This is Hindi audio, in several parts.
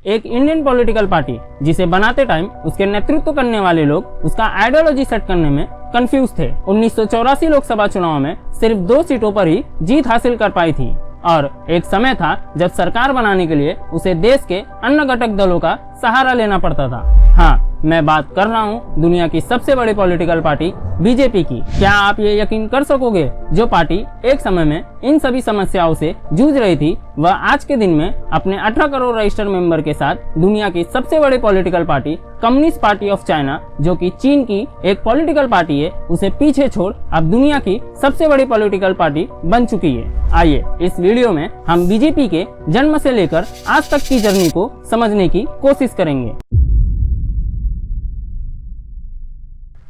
एक इंडियन पॉलिटिकल पार्टी जिसे बनाते टाइम उसके नेतृत्व करने वाले लोग उसका आइडियोलॉजी सेट करने में कंफ्यूज थे। 1984 लोकसभा चुनाव में सिर्फ 2 सीटों पर ही जीत हासिल कर पाई थी और एक समय था जब सरकार बनाने के लिए उसे देश के अन्य घटक दलों का सहारा लेना पड़ता था। हाँ, मैं बात कर रहा हूँ दुनिया की सबसे बड़ी पॉलिटिकल पार्टी बीजेपी की। क्या आप ये यकीन कर सकोगे, जो पार्टी एक समय में इन सभी समस्याओं से जूझ रही थी, वह आज के दिन में अपने 18 करोड़ रजिस्टर्ड मेंबर के साथ दुनिया की सबसे बड़ी political party communist party of China, जो कि चीन की एक पॉलिटिकल पार्टी है, उसे पीछे छोड़ अब दुनिया की सबसे बड़ी पॉलिटिकल पार्टी बन चुकी है। आइए इस वीडियो में हम बीजेपी के जन्म से लेकर आज तक की जर्नी को समझने की कोशिश करेंगे।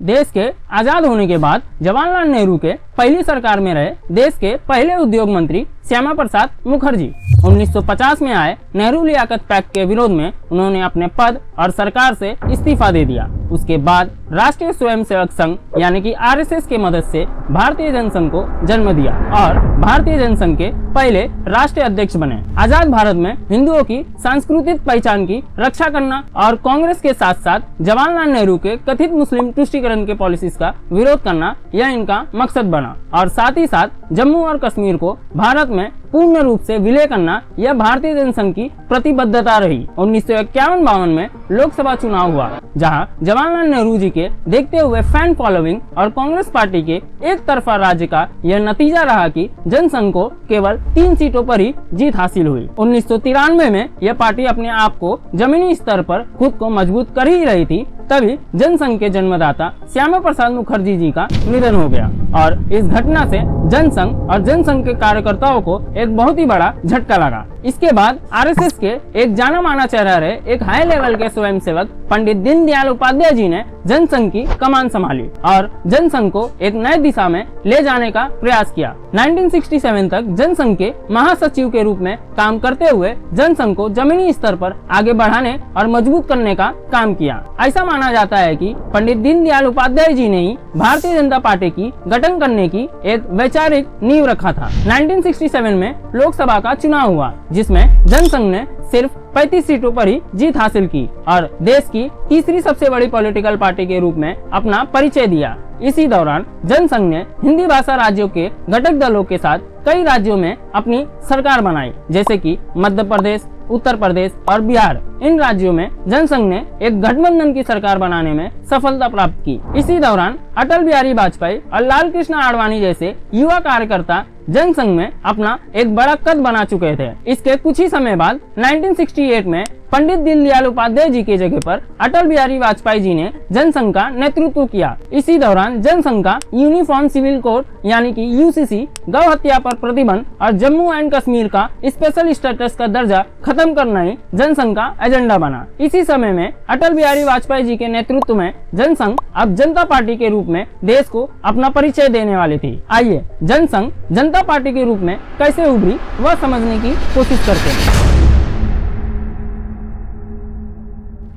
देश के आजाद होने के बाद जवाहरलाल नेहरू के पहली सरकार में रहे देश के पहले उद्योग मंत्री श्यामा प्रसाद मुखर्जी 1950 में आए नेहरू लियाकत पैक्ट के विरोध में उन्होंने अपने पद और सरकार से इस्तीफा दे दिया। उसके बाद राष्ट्रीय स्वयंसेवक संघ यानी कि आरएसएस के मदद से भारतीय जनसंघ को जन्म दिया और भारतीय जनसंघ के पहले राष्ट्रीय अध्यक्ष बने। आजाद भारत में हिंदुओं की सांस्कृतिक पहचान की रक्षा करना और कांग्रेस के साथ साथ जवाहरलाल नेहरू के कथित मुस्लिम तुष्टीकरण के पॉलिसीज का विरोध करना, यह इनका मकसद बना और साथ ही साथ जम्मू और कश्मीर को भारत में पूर्ण रूप से विलय करना, यह भारतीय जनसंघ की प्रतिबद्धता रही। 1951-52 में लोकसभा चुनाव हुआ, जहां जवाहरलाल नेहरू जी के देखते हुए फैन फॉलोइंग और कांग्रेस पार्टी के एक तरफा राज्य का यह नतीजा रहा कि जनसंघ को केवल 3 सीटों पर ही जीत हासिल हुई। 1993 में यह पार्टी अपने आप को जमीनी स्तर पर खुद को मजबूत कर ही रही थी, तभी जनसंघ के जन्मदाता श्यामा प्रसाद मुखर्जी जी का निधन हो गया और इस घटना से जनसंघ और जनसंघ के कार्यकर्ताओं को एक बहुत ही बड़ा झटका लगा। इसके बाद आरएसएस के एक जाना माना चेहरा रहे एक हाई लेवल के स्वयंसेवक पंडित दीनदयाल उपाध्याय जी ने जनसंघ की कमान संभाली और जनसंघ को एक नई दिशा में ले जाने का प्रयास किया। 1967 तक जनसंघ के महासचिव के रूप में काम करते हुए जनसंघ को जमीनी स्तर पर आगे बढ़ाने और मजबूत करने का काम किया। ऐसा माना जाता है कि पंडित दीनदयाल उपाध्याय जी ने ही भारतीय जनता पार्टी की गठन करने की एक वैचारिक नींव रखा था। 1967 में लोकसभा का चुनाव हुआ, जिसमें जनसंघ ने सिर्फ 35 सीटों पर ही जीत हासिल की और देश की तीसरी सबसे बड़ी पॉलिटिकल पार्टी के रूप में अपना परिचय दिया। इसी दौरान जनसंघ ने हिंदी भाषा राज्यों के घटक दलों के साथ कई राज्यों में अपनी सरकार बनाई, जैसे कि मध्य प्रदेश, उत्तर प्रदेश और बिहार। इन राज्यों में जनसंघ ने एक गठबंधन की सरकार बनाने में सफलता प्राप्त की। इसी दौरान अटल बिहारी वाजपेयी और लाल कृष्ण आडवाणी जैसे युवा कार्यकर्ता जनसंघ में अपना एक बड़ा कद बना चुके थे। इसके कुछ ही समय बाद 1968 में पंडित दीनदयाल उपाध्याय जी की जगह पर अटल बिहारी वाजपेयी जी ने जनसंघ का नेतृत्व किया। इसी दौरान जनसंघ का यूनिफॉर्म सिविल कोड यानी कि यूसीसी, गौ हत्या पर प्रतिबंध और जम्मू एंड कश्मीर का स्पेशल स्टेटस का दर्जा खत्म करना ही जनसंघ का एजेंडा बना। इसी समय में अटल बिहारी वाजपेयी जी के नेतृत्व में जनसंघ अब जनता पार्टी के रूप में देश को अपना परिचय देने वाली थी। आइए जनसंघ जनता पार्टी के रूप में कैसे उभरी वह समझने की कोशिश करते हैं।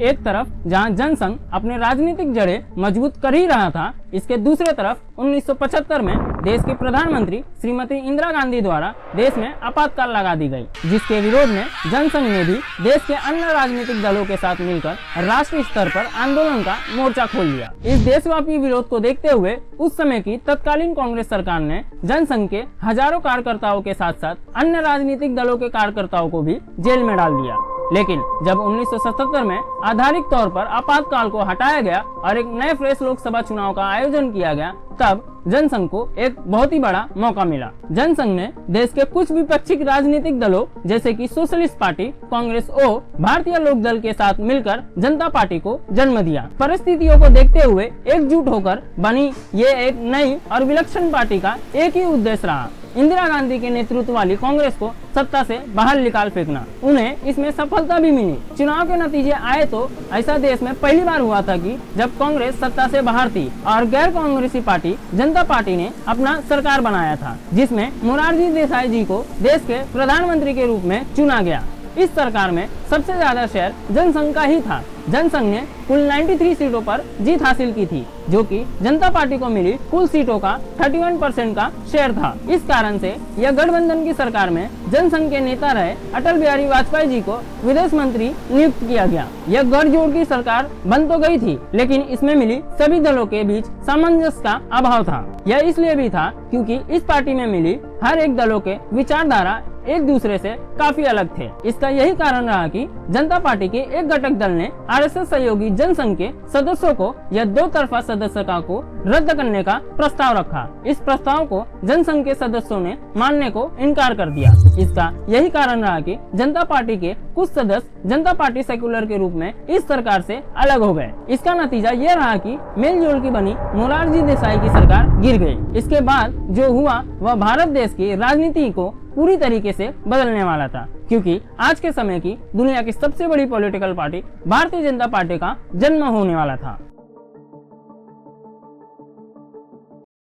एक तरफ जहां जनसंघ अपने राजनीतिक जड़ें मजबूत कर ही रहा था, इसके दूसरे तरफ 1975 में देश के प्रधानमंत्री श्रीमती इंदिरा गांधी द्वारा देश में आपातकाल लगा दी गई, जिसके विरोध में जनसंघ ने भी देश के अन्य राजनीतिक दलों के साथ मिलकर राष्ट्रीय स्तर पर आंदोलन का मोर्चा खोल लिया। इस देशव्यापी विरोध को देखते हुए उस समय की तत्कालीन कांग्रेस सरकार ने जनसंघ के हजारों कार्यकर्ताओं के साथ साथ अन्य राजनीतिक दलों के कार्यकर्ताओं को भी जेल में डाल दिया। लेकिन जब 1977 में आधारिक तौर पर आपातकाल को हटाया गया और एक नए फ्रेश लोकसभा चुनाव का आयोजन किया गया, तब जनसंघ को एक बहुत ही बड़ा मौका मिला। जनसंघ ने देश के कुछ विपक्षी राजनीतिक दलों जैसे कि सोशलिस्ट पार्टी, कांग्रेस और भारतीय लोक दल के साथ मिलकर जनता पार्टी को जन्म दिया। परिस्थितियों को देखते हुए एकजुट होकर बनी ये एक नई और विलक्षण पार्टी का एक ही उद्देश्य रहा, इंदिरा गांधी के नेतृत्व वाली कांग्रेस को सत्ता से बाहर निकाल फेंकना। उन्हें इसमें सफलता भी मिली। चुनाव के नतीजे आए तो ऐसा देश में पहली बार हुआ था कि जब कांग्रेस सत्ता से बाहर थी और गैर कांग्रेसी पार्टी जनता पार्टी ने अपना सरकार बनाया था, जिसमें मोरारजी देसाई जी को देश के प्रधानमंत्री के रूप में चुना गया। इस सरकार में सबसे ज्यादा शेयर जनसंघ का ही था। जनसंघ ने कुल 93 सीटों पर जीत हासिल की थी, जो कि जनता पार्टी को मिली कुल सीटों का 31% का शेयर था। इस कारण से यह गठबंधन की सरकार में जनसंघ के नेता रहे अटल बिहारी वाजपेयी जी को विदेश मंत्री नियुक्त किया गया। यह गठजोड़ की सरकार बन तो गई थी, लेकिन इसमें मिली सभी दलों के बीच सामंजस्य का अभाव था। यह इसलिए भी था क्योंकि इस पार्टी में मिली हर एक दलों के विचारधारा एक दूसरे से काफी अलग थे। इसका यही कारण रहा कि जनता पार्टी के एक घटक दल ने आरएसएस सहयोगी जनसंघ के सदस्यों को यह दो तरफा सदस्यता को रद्द करने का प्रस्ताव रखा। इस प्रस्ताव को जनसंघ के सदस्यों ने मानने को इनकार कर दिया। इसका यही कारण रहा कि जनता पार्टी के कुछ सदस्य जनता पार्टी सेक्युलर के रूप में इस सरकार से अलग हो गए। इसका नतीजा यह रहा कि मेलजोल की बनी मोरारजी देसाई की सरकार गिर गई। इसके बाद जो हुआ वह भारत देश की राजनीति को पूरी तरीके से बदलने वाला था, क्योंकि आज के समय की दुनिया की सबसे बड़ी political party Bharatiya Janata party का जन्म होने वाला था।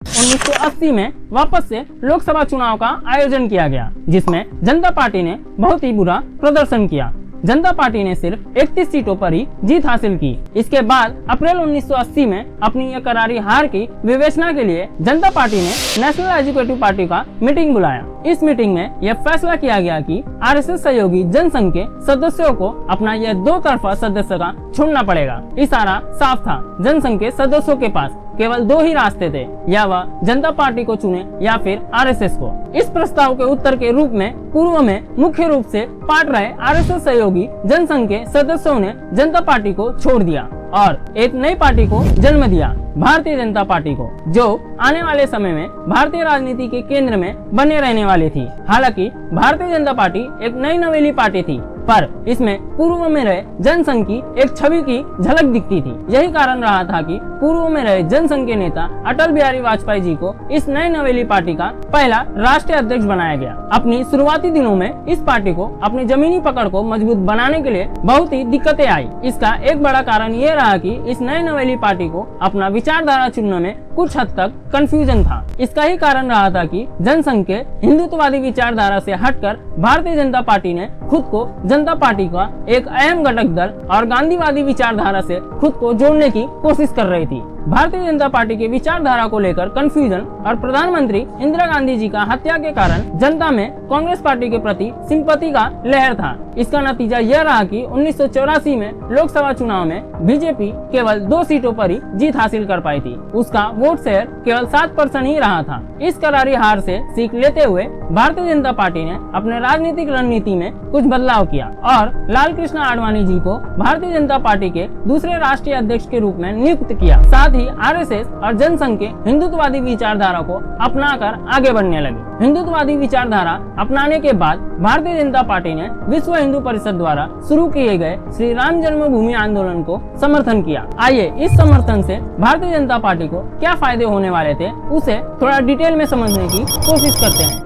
1980 में वापस से लोकसभा चुनाव का आयोजन किया गया, जिसमें जनता पार्टी ने बहुत ही बुरा प्रदर्शन किया। जनता पार्टी ने सिर्फ 31 सीटों पर ही जीत हासिल की। इसके बाद अप्रैल 1980 में अपनी यह करारी हार की विवेचना के लिए जनता पार्टी ने नेशनल एजुकेटिव पार्टी का मीटिंग बुलाया। इस मीटिंग में यह फैसला किया गया कि आरएसएस सहयोगी जनसंघ के सदस्यों को अपना यह दो तरफा सदस्यता छोड़ना पड़ेगा। इशारा साफ था, जनसंघ के सदस्यों के पास केवल दो ही रास्ते थे, या वह जनता पार्टी को चुने या फिर आरएसएस को। इस प्रस्ताव के उत्तर के रूप में पूर्व में मुख्य रूप से पाट रहे आरएसएस सहयोगी जनसंघ के सदस्यों ने जनता पार्टी को छोड़ दिया और एक नई पार्टी को जन्म दिया, भारतीय जनता पार्टी को, जो आने वाले समय में भारतीय राजनीति के केंद्र में बने रहने वाली थी। हालांकि भारतीय जनता पार्टी एक नई नवेली पार्टी थी, पर इसमें पूर्व में रहे जनसंघ की एक छवि की झलक दिखती थी। यही कारण रहा था कि पूर्व में रहे जनसंघ के नेता अटल बिहारी वाजपेयी जी को इस नई नवेली पार्टी का पहला राष्ट्रीय अध्यक्ष बनाया गया। अपनी शुरुआती दिनों में इस पार्टी को अपनी जमीनी पकड़ को मजबूत बनाने के लिए बहुत ही दिक्कतें आई। इसका एक बड़ा कारण यह रहा कि इस नई नवेली पार्टी को अपना विचारधारा चुनने में कुछ हद तक कंफ्यूजन था। इसका ही कारण रहा था कि जनसंघ के हिंदुत्ववादी विचारधारा से हटकर भारतीय जनता पार्टी ने खुद को जनता पार्टी का एक अहम घटक दल और गांधीवादी विचारधारा से खुद को जोड़ने की कोशिश कर रही थी। भारतीय जनता पार्टी के विचारधारा को लेकर कंफ्यूजन और प्रधानमंत्री इंदिरा गांधी जी का हत्या के कारण जनता में कांग्रेस पार्टी के प्रति सिंपैथी का लहर था। इसका नतीजा यह रहा कि 1984 में लोकसभा चुनाव में बीजेपी केवल 2 सीटों पर ही जीत हासिल कर पाई थी। उसका वोट शेयर केवल 7% ही रहा था। इस करारी हार से सीख लेते हुए भारतीय जनता पार्टी ने अपने राजनीतिक रणनीति में कुछ बदलाव किया और लाल कृष्ण आडवाणी जी को भारतीय जनता पार्टी के दूसरे राष्ट्रीय अध्यक्ष के रूप में नियुक्त किया। साथ ही आरएसएस और जनसंघ के हिंदुत्ववादी विचारधारा को अपनाकर आगे बढ़ने लगे। हिंदुत्ववादी विचारधारा अपनाने के बाद भारतीय जनता पार्टी ने विश्व हिंदू परिषद द्वारा शुरू किए गए श्री राम जन्मभूमि आंदोलन को समर्थन किया। आइए इस समर्थन से भारतीय जनता पार्टी को क्या फायदे होने वाले थे, उसे थोड़ा डिटेल में समझने की कोशिश करते हैं।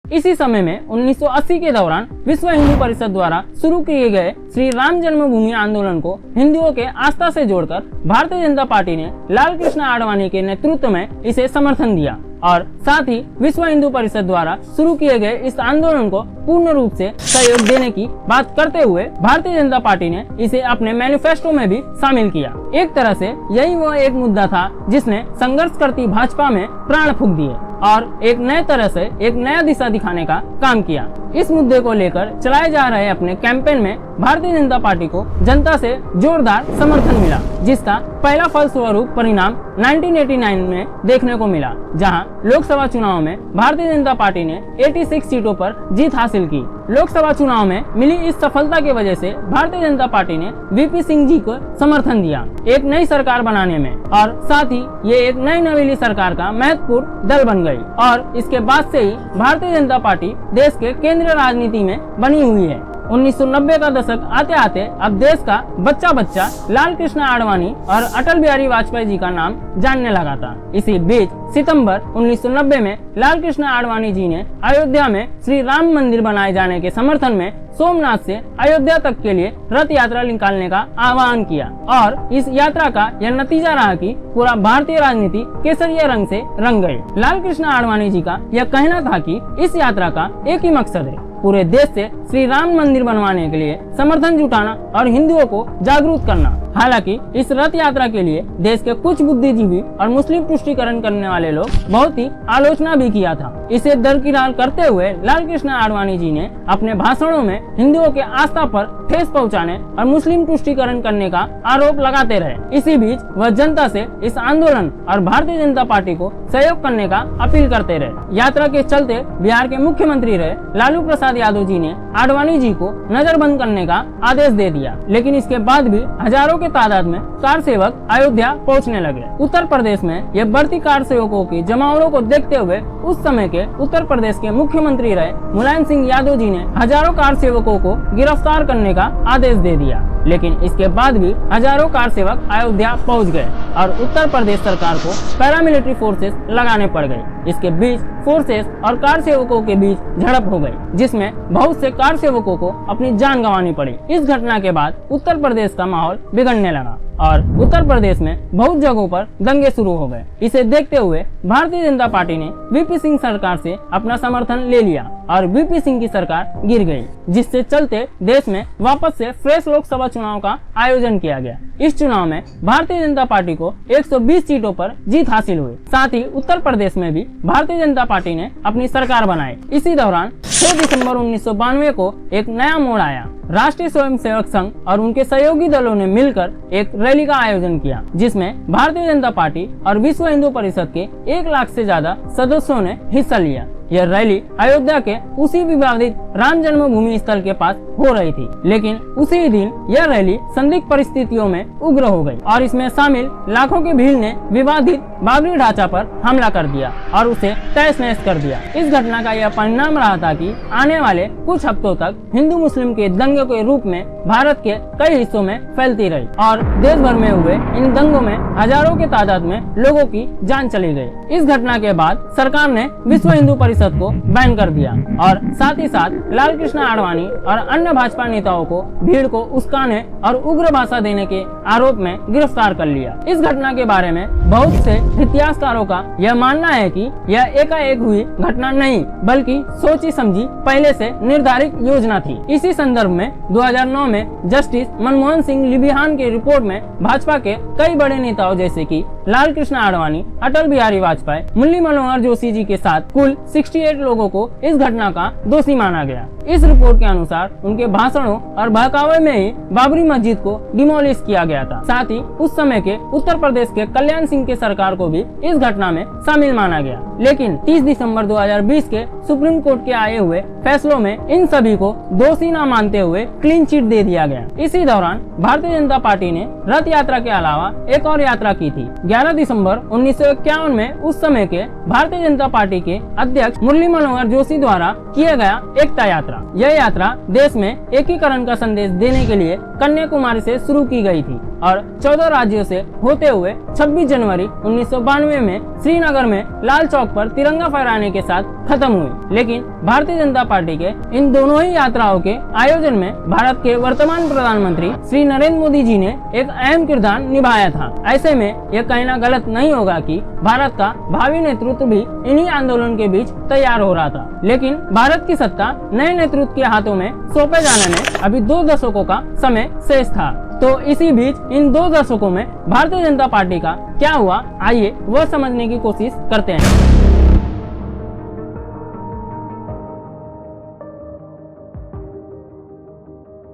इसी समय में 1980 के दौरान विश्व हिंदू परिषद द्वारा शुरू किए गए श्री राम जन्मभूमि आंदोलन को हिंदुओं के आस्था से जोड़कर भारतीय जनता पार्टी ने लाल कृष्ण आडवाणी के नेतृत्व में इसे समर्थन दिया और साथ ही विश्व हिंदू परिषद द्वारा शुरू किए गए इस आंदोलन को पूर्ण रूप से सहयोग देने की बात करते हुए भारतीय जनता पार्टी ने इसे अपने मैनिफेस्टो में भी शामिल किया। एक तरह से यही वह एक मुद्दा था जिसने संघर्ष करती भाजपा में प्राण फूंक दिए और एक नए तरह से एक नया दिशा दिखाने का काम किया। इस मुद्दे को लेकर चलाए जा रहे अपने कैंपेन में भारतीय जनता पार्टी को जनता से जोरदार समर्थन मिला, जिसका पहला फलस्वरूप परिणाम 1989 में देखने को मिला, जहां लोकसभा चुनाव में भारतीय जनता पार्टी ने 86 सीटों पर जीत हासिल की। लोकसभा चुनाव में मिली इस सफलता की वजह से भारतीय जनता पार्टी ने वीपी सिंह जी को समर्थन दिया एक नई सरकार बनाने में और साथ ही ये एक नई नवेली सरकार का महत्वपूर्ण दल बन गई और इसके बाद से ही भारतीय जनता पार्टी देश के केंद्रीय राजनीति में बनी हुई है। 1990 का दशक आते आते अब देश का बच्चा बच्चा लाल कृष्ण आडवाणी और अटल बिहारी वाजपेयी जी का नाम जानने लगा था। इसी बीच सितंबर 1990 में लाल कृष्ण आडवाणी जी ने अयोध्या में श्री राम मंदिर बनाए जाने के समर्थन में सोमनाथ से अयोध्या तक के लिए रथ यात्रा निकालने का आह्वान किया और इस यात्रा का यह नतीजा रहा कि पूरा भारतीय राजनीति केसरिया रंग से रंग गई। लाल कृष्ण आडवाणी जी का यह कहना था कि इस यात्रा का एक ही मकसद है, पूरे देश से श्री राम मंदिर बनवाने के लिए समर्थन जुटाना और हिंदुओं को जागरूक करना। हालांकि इस रथ यात्रा के लिए देश के कुछ बुद्धिजीवी और मुस्लिम तुष्टीकरण करने वाले लोग बहुत ही आलोचना भी किया था। इसे दरकिनार करते हुए लाल कृष्ण आडवाणी जी ने अपने भाषणों में हिंदुओं के आस्था पर ठेस पहुंचाने और मुस्लिम तुष्टीकरण करने का आरोप लगाते रहे। इसी बीच वह जनता से इस आंदोलन और भारतीय जनता पार्टी को सहयोग करने का अपील करते रहे। यात्रा के चलते बिहार के मुख्यमंत्री रहे लालू प्रसाद यादव जी ने आडवाणी जी को नजरबंद करने का आदेश दे दिया, लेकिन इसके बाद भी हजारों के तादाद में कार सेवक अयोध्या पहुंचने लगे। उत्तर प्रदेश में ये बढ़ती कार सेवकों की जमावड़ों को देखते हुए उस समय के उत्तर प्रदेश के मुख्यमंत्री रहे मुलायम सिंह यादव जी ने हजारों कार सेवकों को गिरफ्तार करने का आदेश दे दिया, लेकिन इसके बाद भी हजारों कार सेवक अयोध्या पहुंच गए और उत्तर प्रदेश सरकार को पैरामिलिट्री फोर्सेस लगाने पड़ गए। इसके बीच फोर्सेस और कार सेवकों के बीच झड़प हो गई, जिसमें बहुत से कार सेवकों को अपनी जान गंवानी पड़ी। इस घटना के बाद उत्तर प्रदेश का माहौल बिगड़ने लगा और उत्तर प्रदेश में बहुत जगहों पर दंगे शुरू हो गए। इसे देखते हुए भारतीय जनता पार्टी ने वीपी सिंह सरकार से अपना समर्थन ले लिया और वीपी सिंह की सरकार गिर गई, जिससे चलते देश में वापस से फ्रेश लोकसभा चुनाव का आयोजन किया गया। इस चुनाव में भारतीय जनता पार्टी को 120 सीटों पर जीत हासिल हुई। साथ ही उत्तर प्रदेश में भी भारतीय जनता पार्टी ने अपनी सरकार बनाई। इसी दौरान 6 दिसंबर 1992 को एक नया मोड़ आया। राष्ट्रीय स्वयंसेवक संघ और उनके सहयोगी दलों ने मिलकर एक रैली का आयोजन किया, जिसमें भारतीय जनता पार्टी और विश्व हिंदू परिषद के 1 लाख से ज्यादा सदस्यों ने हिस्सा लिया। यह रैली अयोध्या के उसी विवादित राम जन्मभूमि स्थल के पास हो रही थी, लेकिन उसी दिन यह रैली संदिग्ध परिस्थितियों में उग्र हो गई और इसमें शामिल लाखों की भीड़ ने विवादित बाबरी ढांचा पर हमला कर दिया और उसे तहस नहस कर दिया। इस घटना का यह परिणाम रहा था कि आने वाले कुछ हफ्तों तक हिंदू मुस्लिम के दंगे के रूप में भारत के कई हिस्सों में फैलती रही और देश भर में हुए इन दंगों में हजारों के तादाद में लोगों की जान चली गई। इस घटना के बाद सरकार ने विश्व हिंदू परिषद को बैन कर दिया और साथ ही साथ लाल कृष्ण आडवाणी और अन्य भाजपा नेताओं को भीड़ को उस्काने और उग्र भाषा देने के आरोप में गिरफ्तार कर लिया। इस घटना के बारे में बहुत से इतिहासकारों का यह मानना है कि यह एकाएक हुई घटना नहीं, बल्कि सोची समझी पहले से निर्धारित योजना थी। इसी संदर्भ में 2009 में जस्टिस मनमोहन सिंह लिबिहान की रिपोर्ट में भाजपा के कई बड़े नेताओं जैसे कि लाल कृष्ण आडवाणी, अटल बिहारी वाजपेयी, मुरली मनोहर जोशी जी के साथ कुल 68 लोगों को इस घटना का दोषी माना गया। इस रिपोर्ट के अनुसार उनके भाषणों और बहकावे में ही बाबरी मस्जिद को डिमोलिश किया गया था। साथ ही उस समय के उत्तर प्रदेश के कल्याण सिंह के सरकार को भी इस घटना में शामिल माना गया, लेकिन 30 दिसंबर 2020 के सुप्रीम कोर्ट के आए हुए फैसलों में इन सभी को दोषी न मानते हुए क्लीन चिट दे दिया गया। इसी दौरान भारतीय जनता पार्टी ने रथ यात्रा के अलावा एक और यात्रा की थी। 11 दिसंबर 1951 में उस समय के भारतीय जनता पार्टी के अध्यक्ष मुरली मनोहर जोशी द्वारा किया गया एकता यात्रा। यह यात्रा देश में एकीकरण का संदेश देने के लिए कन्याकुमारी से शुरू की गई थी और 14 राज्यों से होते हुए 26 जनवरी 1992 में श्रीनगर में लाल चौक पर तिरंगा फहराने के साथ खत्म हुई। लेकिन भारतीय जनता पार्टी के इन दोनों ही यात्राओं के आयोजन में भारत के वर्तमान प्रधानमंत्री श्री नरेंद्र मोदी जी ने एक अहम किरदार निभाया था। ऐसे में यह कहना गलत नहीं होगा कि भारत का भावी नेतृत्व भी इन्हीं आंदोलन के बीच तैयार हो रहा था, लेकिन भारत की सत्ता नए नेतृत्व के हाथों में सौंपे जाने में अभी 2 दशकों का समय शेष था। तो इसी बीच इन 2 दशकों में भारतीय जनता पार्टी का क्या हुआ, आइए वह समझने की कोशिश करते हैं।